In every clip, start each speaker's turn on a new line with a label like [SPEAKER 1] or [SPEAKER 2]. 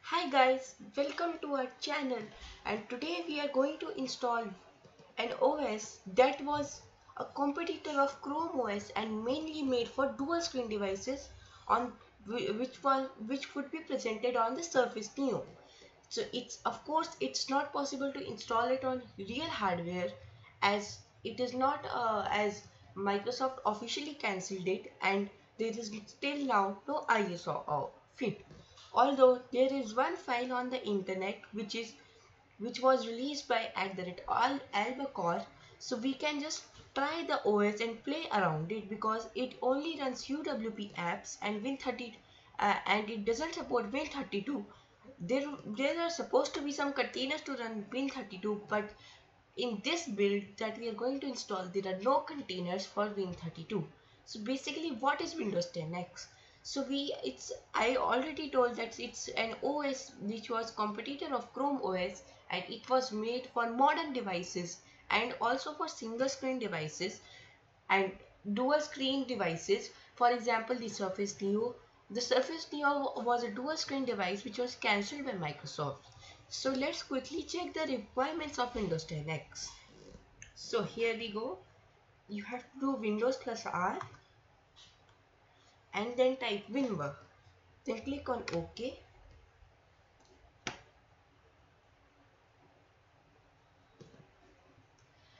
[SPEAKER 1] Hi guys, welcome to our channel, and today we are going to install an OS that was a competitor of Chrome OS and mainly made for dual screen devices on which could be presented on the Surface Neo. So it's of course it's not possible to install it on real hardware as it is not as Microsoft officially cancelled it, and there is still now no ISO fit. Although there is one file on the internet which was released by Albacore, so we can just try the OS and play around it because it only runs UWP apps and Win30 and it doesn't support Win32. There are supposed to be some containers to run Win32, but in this build that we are going to install, there are no containers for Win32. So basically, what is Windows 10X? So I already told that it's an OS which was competitor of Chrome OS, and it was made for modern devices and also for single screen devices and dual screen devices. For example, the Surface Neo. The Surface Neo was a dual screen device which was cancelled by Microsoft. So let's quickly check the requirements of Windows 10X. So here we go. You have to do Windows plus R and then type WinWork. Then click on OK.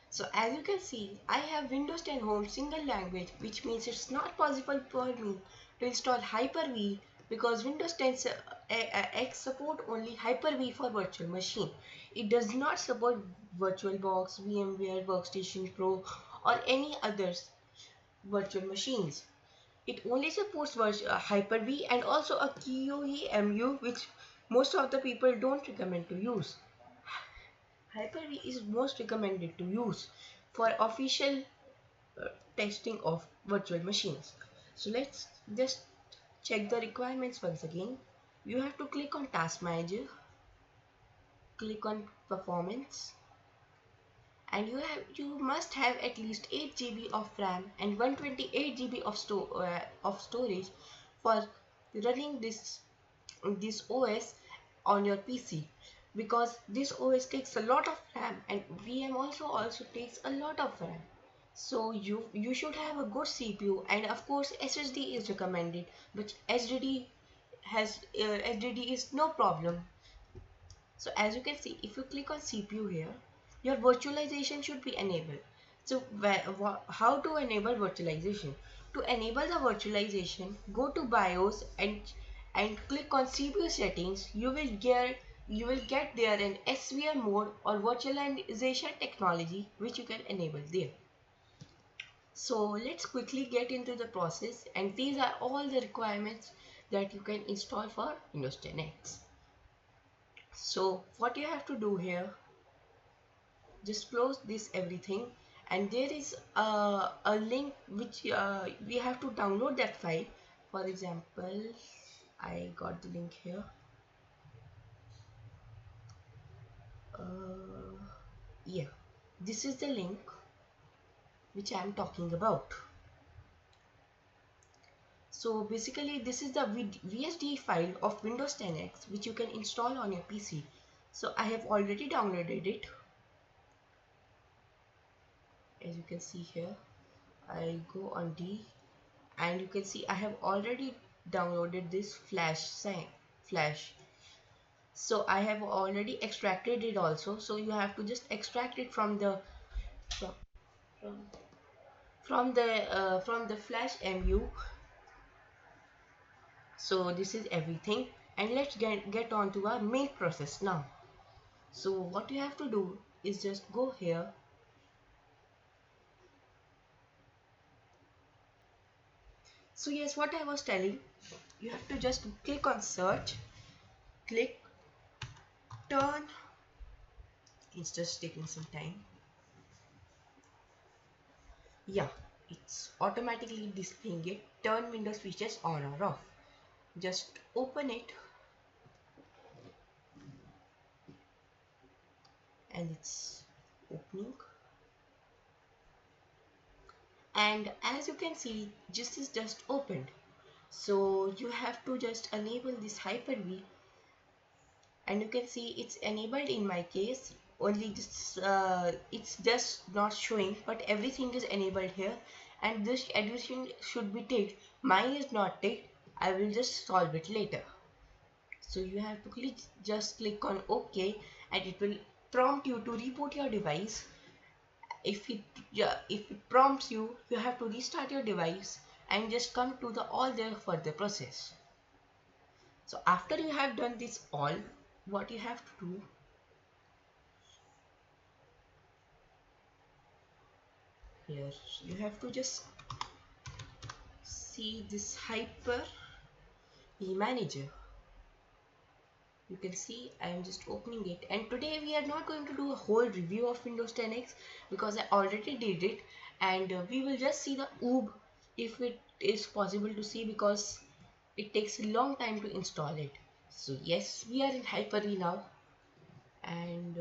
[SPEAKER 1] So as you can see, I have Windows 10 Home single language, which means it's not possible for me to install Hyper-V because Windows 10 X support only Hyper-V for virtual machine. It does not support VirtualBox, VMware Workstation Pro or any others virtual machines. It only supports Hyper-V and also a QEMU, which most of the people don't recommend to use. Hyper-V is most recommended to use for official testing of virtual machines. So let's just check the requirements once again. You have to click on Task Manager, click on Performance, and you must have at least 8 GB of RAM and 128 GB of storage for running this OS on your PC, because this OS takes a lot of RAM and VM also takes a lot of RAM. So you should have a good CPU, and of course SSD is recommended, but SSD is no problem. So as you can see, if you click on CPU here, your virtualization should be enabled. So how to enable virtualization? To enable the virtualization, go to BIOS and click on CPU settings. You will get there an SVM mode or virtualization technology, which you can enable there. So let's quickly get into the process, and these are all the requirements that you can install for Windows 10X. So what you have to do here, just close this everything, and there is a link which we have to download that file. For example, I got the link here. Yeah, this is the link which I am talking about. So basically this is the VSD file of Windows 10X which you can install on your PC. So I have already downloaded it. As you can see here, I go on D and you can see I have already downloaded this flash. So I have already extracted it also. So you have to just extract it from the from, from the flash mu. So this is everything, and let's get on to our main process now. So what you have to do is just go here. So yes, what I was telling, you have to just click on search, click turn. It's just taking some time. Yeah, it's automatically displaying it. Turn Windows switches on or off. Just open it, and it's opening. And as you can see, this is just opened. So you have to just enable this Hyper-V and you can see it's enabled in my case. Only this it's just not showing, but everything is enabled here, and this addition should be ticked. Mine is not ticked. I will just solve it later. So you have to just click on OK, and it will prompt you to reboot your device. If it prompts you, you have to restart your device and just come to the all the further process. So after you have done this all, what you have to do, here you have to just see this Hyper V Manager. You can see I am just opening it, and today we are not going to do a whole review of Windows 10X because I already did it, and we will just see the OOB if it is possible to see, because it takes a long time to install it. So yes, we are in Hyper-V now, and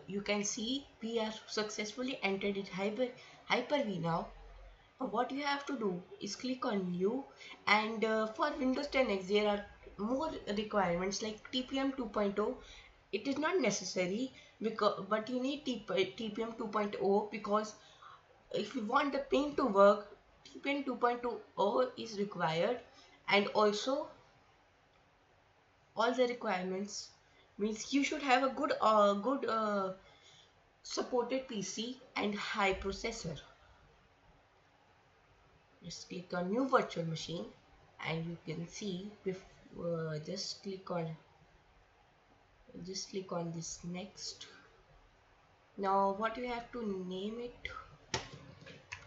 [SPEAKER 1] you can see we are successfully entered in Hyper-V now. What you have to do is click on New, and for Windows 10X there are more requirements like TPM 2.0. It is not necessary, but you need TPM 2.0, because if you want the ping to work, TPM 2.0 is required, and also all the requirements means you should have a good supported PC and high processor. Just click on New Virtual Machine, and you can see just click on this Next. Now what you have to name it,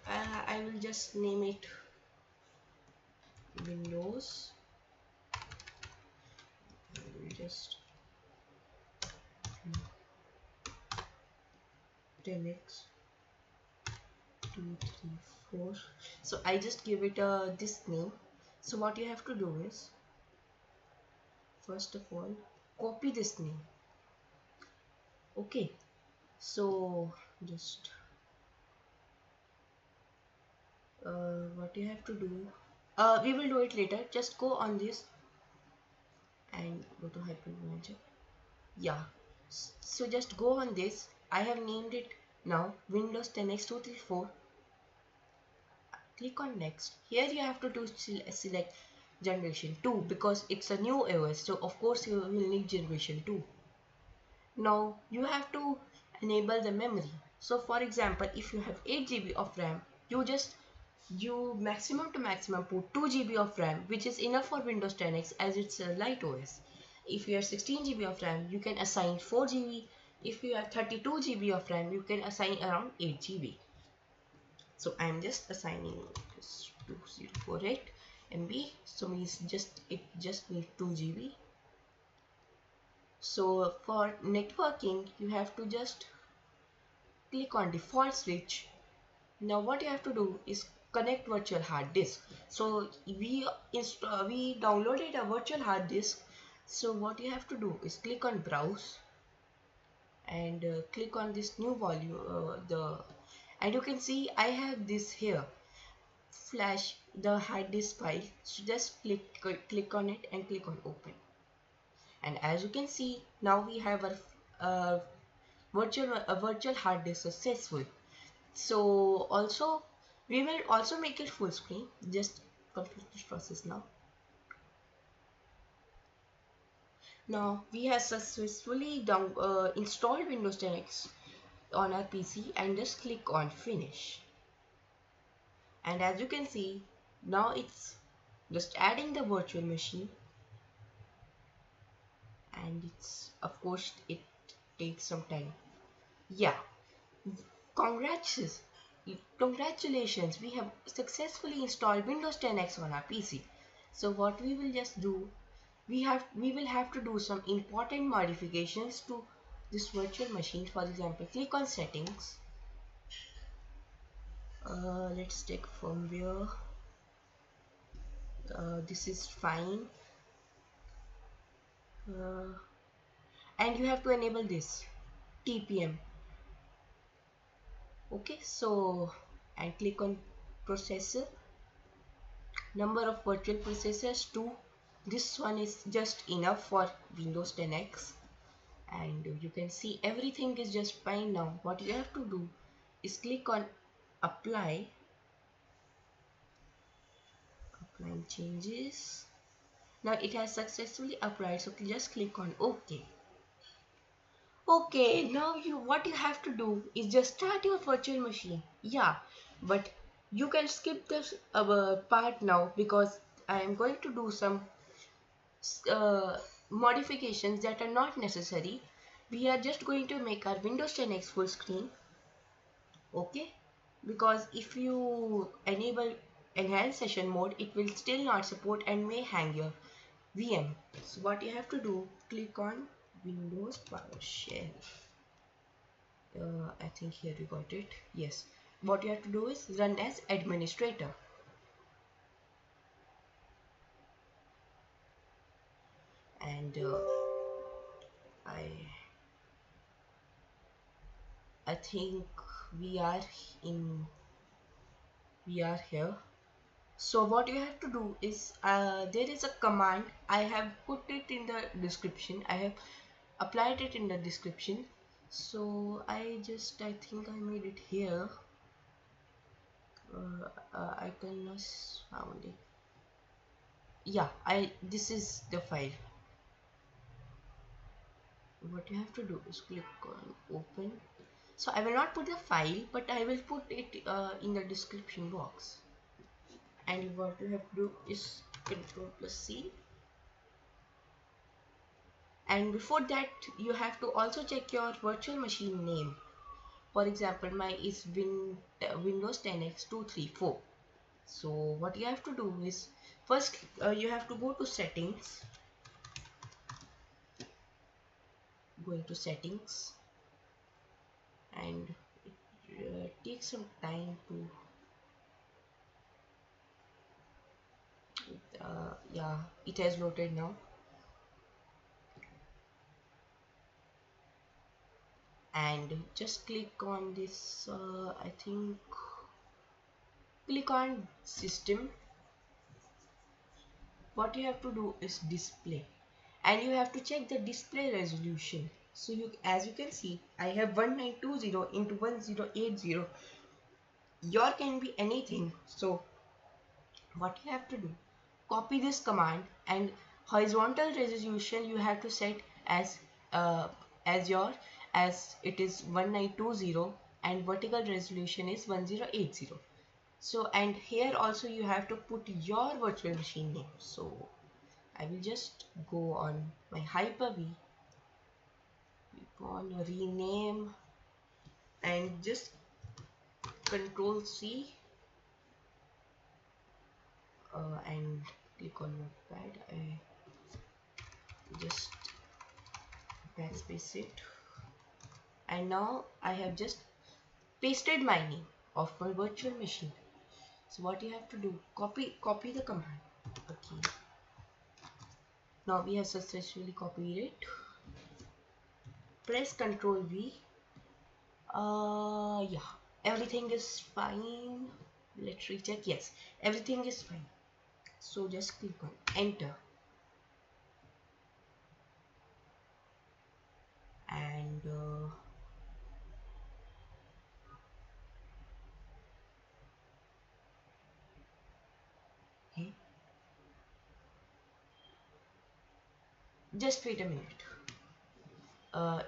[SPEAKER 1] I will just name it Windows. I will just 10x 234. So I just give it this name. So what you have to do is, first of all, copy this name. Okay, so just what you have to do, we will do it later. Just go on this and go to Hyper Manager. Yeah, so just go on this. I have named it now Windows 10X 234. Click on Next. Here you have to select generation 2, because it's a new OS, so of course you will need generation 2. Now you have to enable the memory. So for example, if you have 8 GB of RAM, you maximum to maximum put 2 GB of RAM, which is enough for Windows 10X as it's a light OS. If you have 16 GB of RAM, you can assign 4 GB. If you have 32 GB of RAM, you can assign around 8 GB. So I am just assigning this 2048 MB. So it just needs 2 GB. So for networking, you have to just click on default switch. Now what you have to do is connect virtual hard disk. So we downloaded a virtual hard disk. So what you have to do is click on browse, and click on this new volume, and you can see I have this here, flash the hard disk file. So just click on it and click on open, and as you can see, now we have a virtual hard disk successful. So also we will also make it full screen. Just complete this process now. Now we have successfully installed Windows 10X on our PC, and just click on finish. And as you can see, now it's just adding the virtual machine, and it's, of course, it takes some time. Yeah, congratulations, we have successfully installed Windows 10X on our PC. So what we will just do, we will have to do some important modifications to this virtual machine. For example, click on settings. Let's take firmware. This is fine. And you have to enable this TPM. Okay, so and click on processor. Number of virtual processors 2. This one is just enough for Windows 10X. And you can see everything is just fine now. What you have to do is click on apply changes. Now it has successfully applied, so just click on OK. Okay, now what you have to do is just start your virtual machine. Yeah, but you can skip this part now because I am going to do some modifications that are not necessary. We are just going to make our Windows 10X full screen. Okay, because if you enable enhanced session mode, it will still not support and may hang your VM. So what you have to do, click on Windows PowerShell. I think here we got it. Yes, what you have to do is run as administrator. And I think we are here. So what you have to do is there is a command. I have put it in the description. I have applied it in the description. So I think I made it here. I cannot found it. Yeah, this is the file. What you have to do is click on open. So I will not put the file, but I will put it in the description box. And what you have to do is Ctrl+C. And before that, you have to also check your virtual machine name. For example, mine is Windows 10X 234. So what you have to do is first you have to go to settings. Going to settings, and it takes some time to yeah, it has loaded now. And just click on this I think click on system. What you have to do is display, and you have to check the display resolution. So as you can see, I have 1920 into 1080. Your can be anything. So what you have to do, copy this command, and horizontal resolution you have to set as it is 1920, and vertical resolution is 1080. So and here also you have to put your virtual machine name. So I will just go on my Hyper-V, click on rename, and just Ctrl+C and click on notepad. I just backspace it, and now I have just pasted my name of my virtual machine. So what you have to do, copy the command. Okay, now we have successfully copied it. Press Ctrl+V. Yeah, everything is fine. Let's recheck. Yes, everything is fine. So just click on enter, and okay, just wait a minute.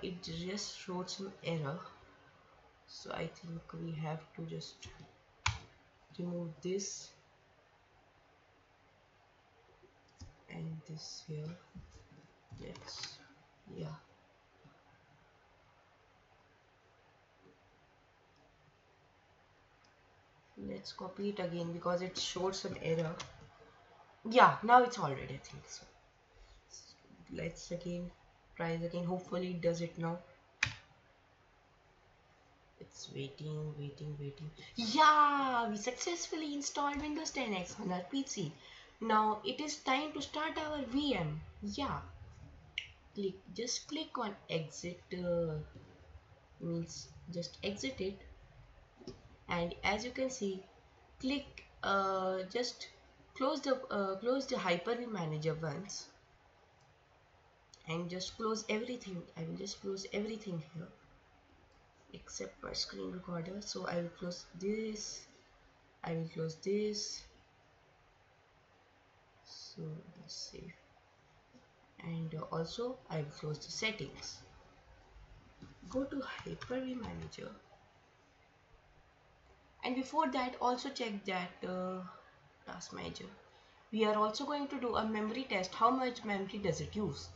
[SPEAKER 1] It just showed some error, so I think we have to just remove this and this here. Yeah, let's copy it again because it showed some error. Yeah, now it's already, I think so. Let's again try it again. Hopefully it does it now. It's waiting. Yeah, we successfully installed Windows 10X on our PC. Now it is time to start our VM. Yeah, just click on exit, means just exit it, and as you can see, click just close the Hyper-V manager once and just close everything. I will just close everything here except my screen recorder. So I will close this, I will close this, so let's save, and also I will close the settings. Go to Hyper-V manager, and before that also check that task manager. We are also going to do a memory test. How much memory does it use?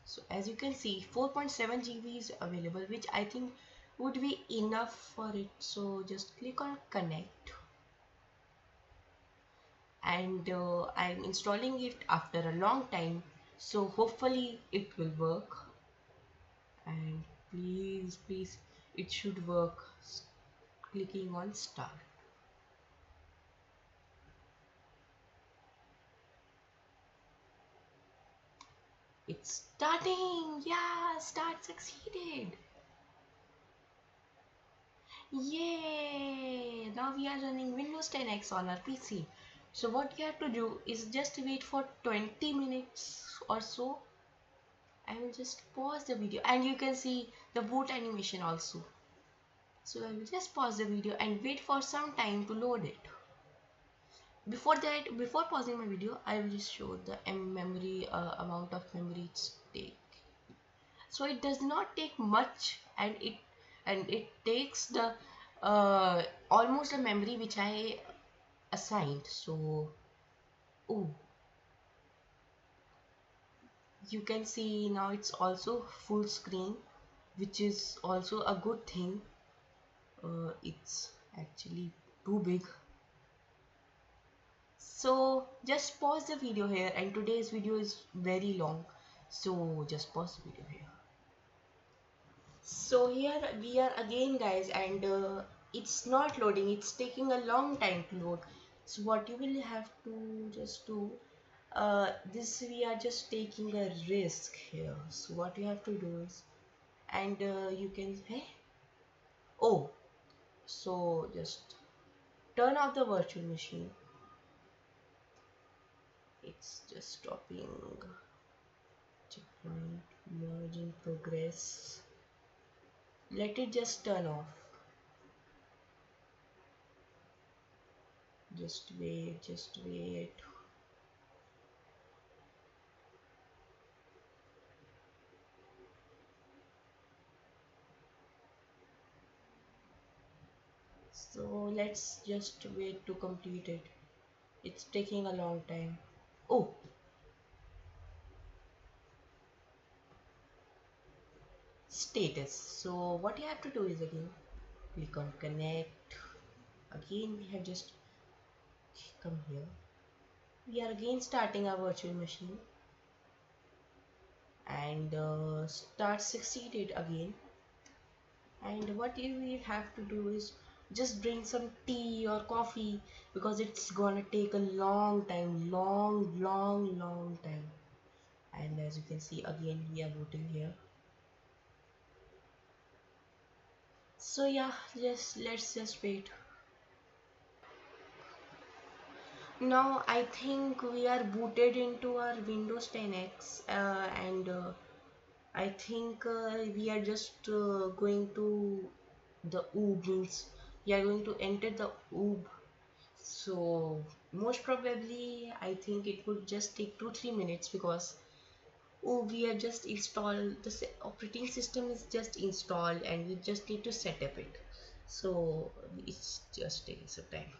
[SPEAKER 1] So as you can see, 4.7 GB is available, which I think would be enough for it. So just click on connect, and I'm installing it after a long time, so hopefully it will work. And please, it should work. Clicking on start. It's starting. Yeah, start succeeded. Yay! Now we are running Windows 10X on our PC. So what you have to do is just wait for 20 minutes or so. I will just pause the video and you can see the boot animation also. So I will just pause the video and wait for some time to load it. Before that, before pausing my video, I will just show the memory amount of memory it's take. So it does not take much, and it takes the almost the memory which I assigned. So oh, you can see now it's also full screen, which is also a good thing. It's actually too big. So just pause the video here, and today's video is very long, so just pause the video here. So here we are again guys, and it's not loading, it's taking a long time to load. So what you will have to just do, this we are just taking a risk here. So what you have to do is, and you can, hey, oh, so just turn off the virtual machine. It's just stopping. Checkpoint, merge in progress. Let it just turn off. Just wait, just wait. So let's just wait to complete it. It's taking a long time. Oh, status. So what you have to do is again click on connect. Again we have just come here. We are again starting our virtual machine, and start succeeded again. And what you will have to do is just drink some tea or coffee, because it's gonna take a long time, long time. And as you can see, again we are booting here. So yeah, let's just wait. Now I think we are booted into our Windows 10X, and I think we are just going to the OOB, means we are going to enter the OOB. So most probably I think it would just take 2-3 minutes, because oh, we are just installed, the operating system is just installed and we just need to set up it. So it's just taking some time.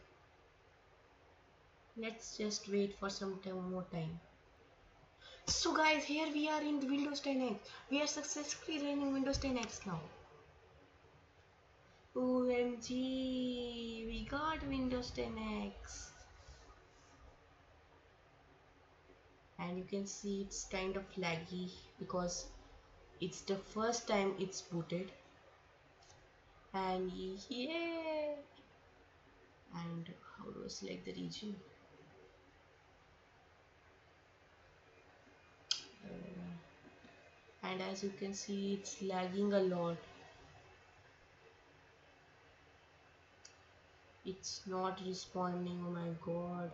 [SPEAKER 1] Let's just wait for some time, more time. So guys, here we are in Windows 10X. We are successfully running Windows 10X now. OMG, we got Windows 10X. And you can see it's kind of laggy because it's the first time it's booted. And yeah, and how do I select the region? And as you can see, it's lagging a lot. It's not responding. Oh my god.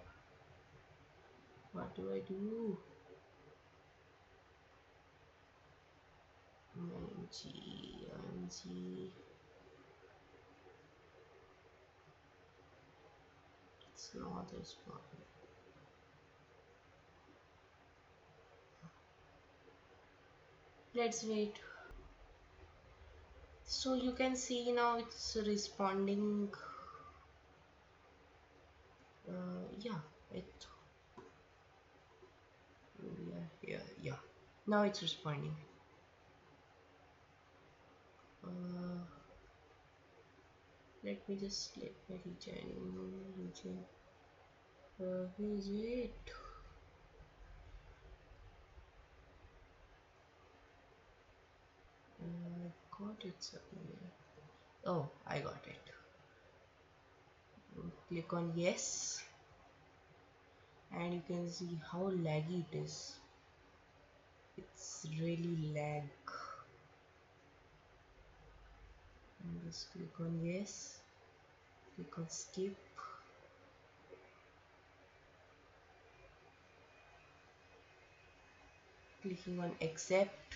[SPEAKER 1] What do I do? OMG. It's not responding. Let's wait. So you can see now it's responding. Yeah, it. Yeah. Now it's responding. Let me just select my region. Where is it? Got it somewhere. Oh, I got it. Click on yes, and you can see how laggy it is. It's really lag. And just click on yes, click on skip, clicking on accept.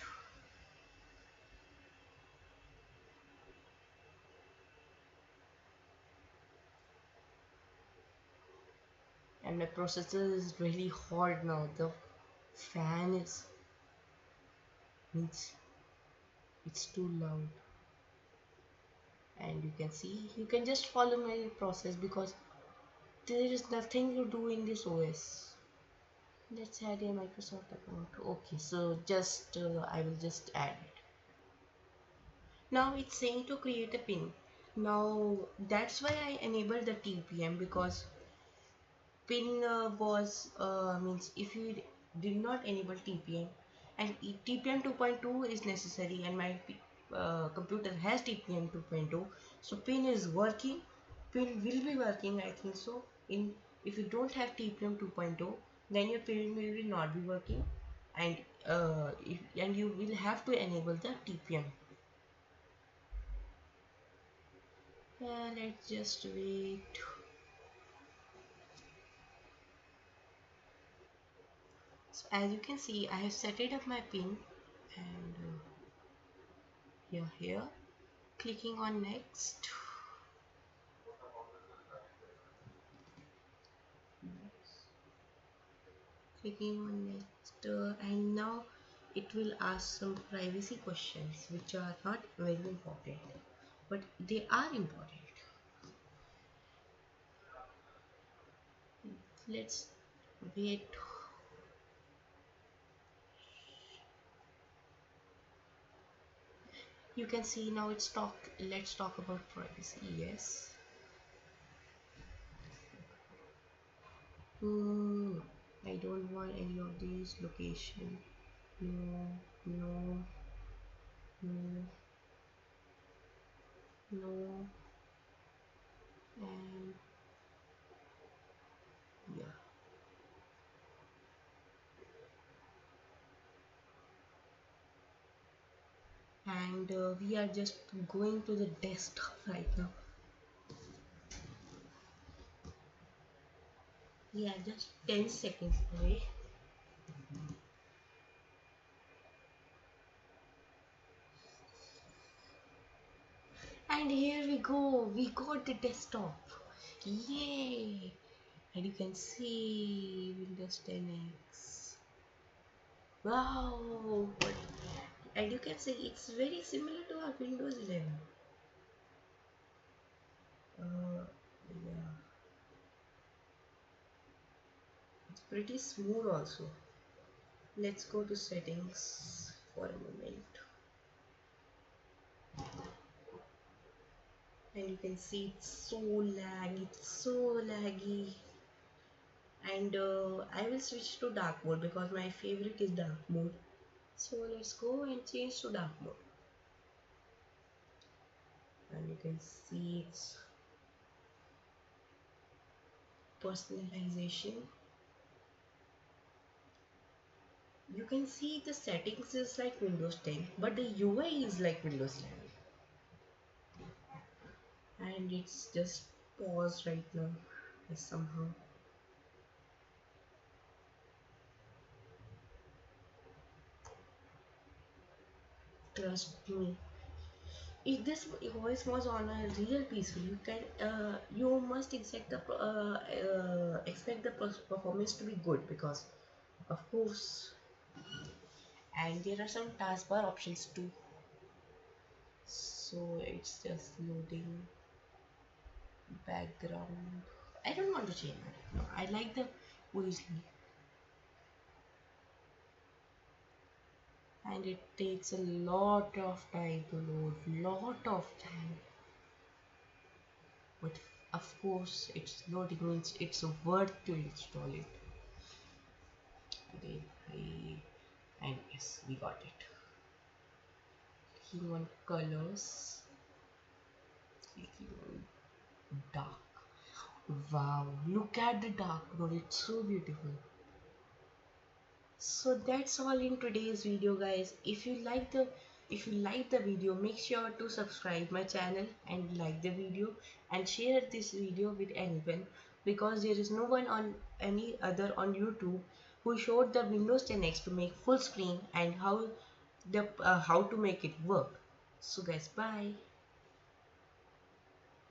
[SPEAKER 1] And my processor is really hot now. The fan is it's too loud. And you can see, you can just follow my process because there is nothing to do in this OS. Let's add a Microsoft account. Okay, so just I will just add it. Now it's saying to create a pin. Now that's why I enabled the TPM, because pin was means if you did not enable TPM, and TPM 2.2 is necessary, and my computer has TPM 2.2, so pin is working. Pin will be working, I think so. In if you don't have TPM 2.2, then your pin will not be working, and and you will have to enable the TPM. Let's just wait. So as you can see, I have set it up my pin, and here, clicking on next, clicking on next, and now it will ask some privacy questions which are not very important, but they are important. Let's wait. You can see now it's let's talk about privacy. Yes. I don't want any of these location. No, no, no, no, and yeah. And we are just going to the desktop right now. Yeah, just 10 seconds away. And here we go, we got the desktop. Yay! And you can see Windows 10X. Wow! And you can see it's very similar to our Windows 11. Yeah, it's pretty smooth also. Let's go to settings for a moment. And you can see it's so laggy. And I will switch to dark mode because my favorite is dark mode. So let's go and change to dark mode. And you can see it's personalization. You can see the settings is like Windows 10, but the UI is like Windows 11. And it's just paused right now somehow. Trust me. If this voice was on a real PC, you must expect the performance to be good, because of course, and there are some taskbar options too. So it's just loading background. I don't want to change that. No, I like the voice, and it takes a lot of time to load, lot of time. But of course, it's loading means it's worth to install it. Okay, and yes, we got it. Clicking on colors, clicking on dark. Wow, look at the dark mode, it's so beautiful. So that's all in today's video, guys. If you like the video, make sure to subscribe my channel and like the video and share this video with anyone, because there is no one on any other on YouTube who showed the Windows 10X to make full screen and how to make it work. So guys, bye.